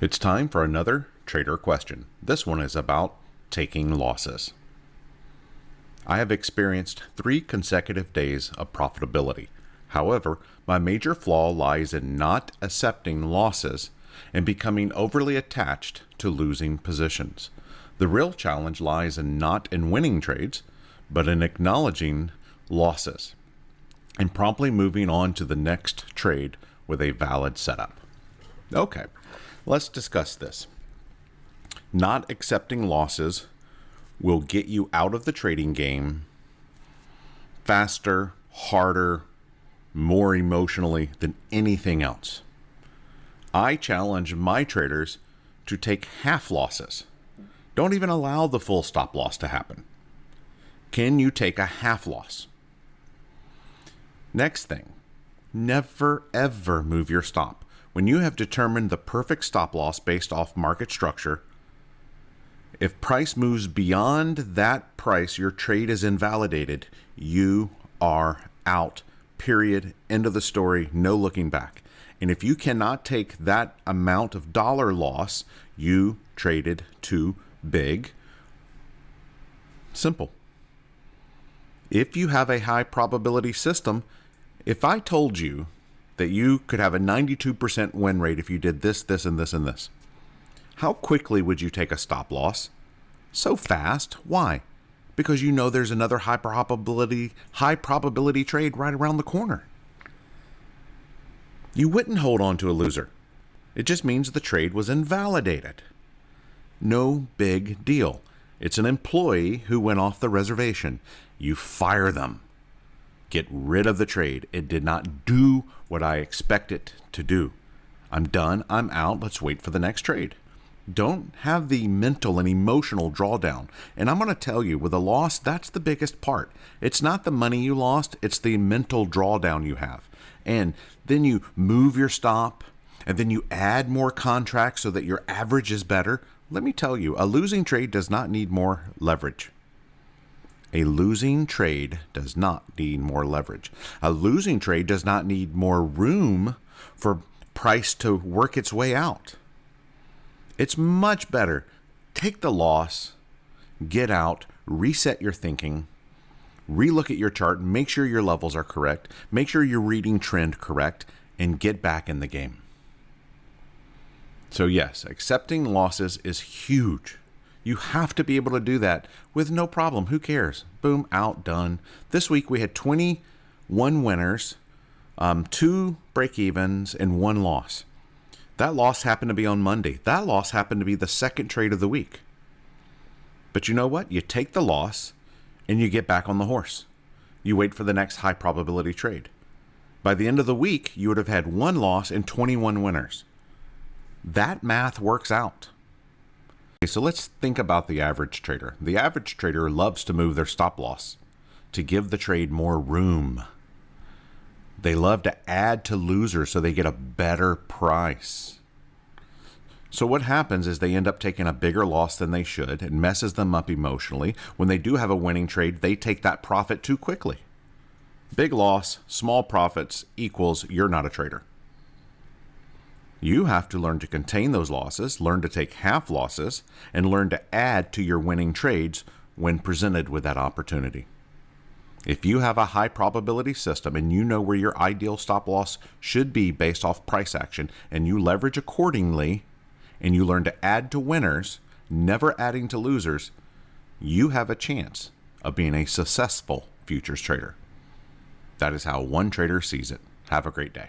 It's time for another trader question. This one is about taking losses. I have experienced 3 consecutive days of profitability. However, my major flaw lies in not accepting losses and becoming overly attached to losing positions. The real challenge lies not in winning trades, but in acknowledging losses and promptly moving on to the next trade with a valid setup. Okay. Let's discuss this. Not accepting losses will get you out of the trading game faster, harder, more emotionally than anything else. I challenge my traders to take half losses. Don't even allow the full stop loss to happen. Can you take a half loss? Next thing, never ever move your stop. When you have determined the perfect stop loss based off market structure, if price moves beyond that price, your trade is invalidated. You are out. Period. End of the story. No looking back. And if you cannot take that amount of dollar loss, you traded too big. Simple. If you have a high probability system, if I told you that you could have a 92% win rate if you did this, this, and this, and this, how quickly would you take a stop loss? So fast. Why? Because you know there's another high probability trade right around the corner. You wouldn't hold on to a loser. It just means the trade was invalidated. No big deal. It's an employee who went off the reservation. You fire them. Get rid of the trade. It did not do what I expect it to do. I'm done. I'm out. Let's wait for the next trade. Don't have the mental and emotional drawdown. And I'm going to tell you, with a loss, that's the biggest part. It's not the money you lost. It's the mental drawdown you have. And then you move your stop, and then you add more contracts so that your average is better. Let me tell you, a losing trade does not need more leverage. A losing trade does not need more leverage. A losing trade does not need more room for price to work its way out. It's much better. Take the loss, get out, reset your thinking, relook at your chart, make sure your levels are correct, make sure you're reading trend correct, and get back in the game. So yes, accepting losses is huge. You have to be able to do that with no problem. Who cares? Boom, out, done. This week we had 21 winners, 2 break-evens, and 1 loss. That loss happened to be on Monday. That loss happened to be the second trade of the week. But you know what? You take the loss and you get back on the horse. You wait for the next high probability trade. By the end of the week, you would have had 1 loss and 21 winners. That math works out. Okay, so let's think about the average trader. The average trader loves to move their stop loss to give the trade more room. They love to add to losers so they get a better price. So what happens is they end up taking a bigger loss than they should. It messes them up emotionally. When they do have a winning trade, they take that profit too quickly. Big loss, small profits equals you're not a trader. You have to learn to contain those losses, learn to take half losses, and learn to add to your winning trades when presented with that opportunity. If you have a high probability system and you know where your ideal stop loss should be based off price action, and you leverage accordingly, and you learn to add to winners, never adding to losers, you have a chance of being a successful futures trader. That is how one trader sees it. Have a great day.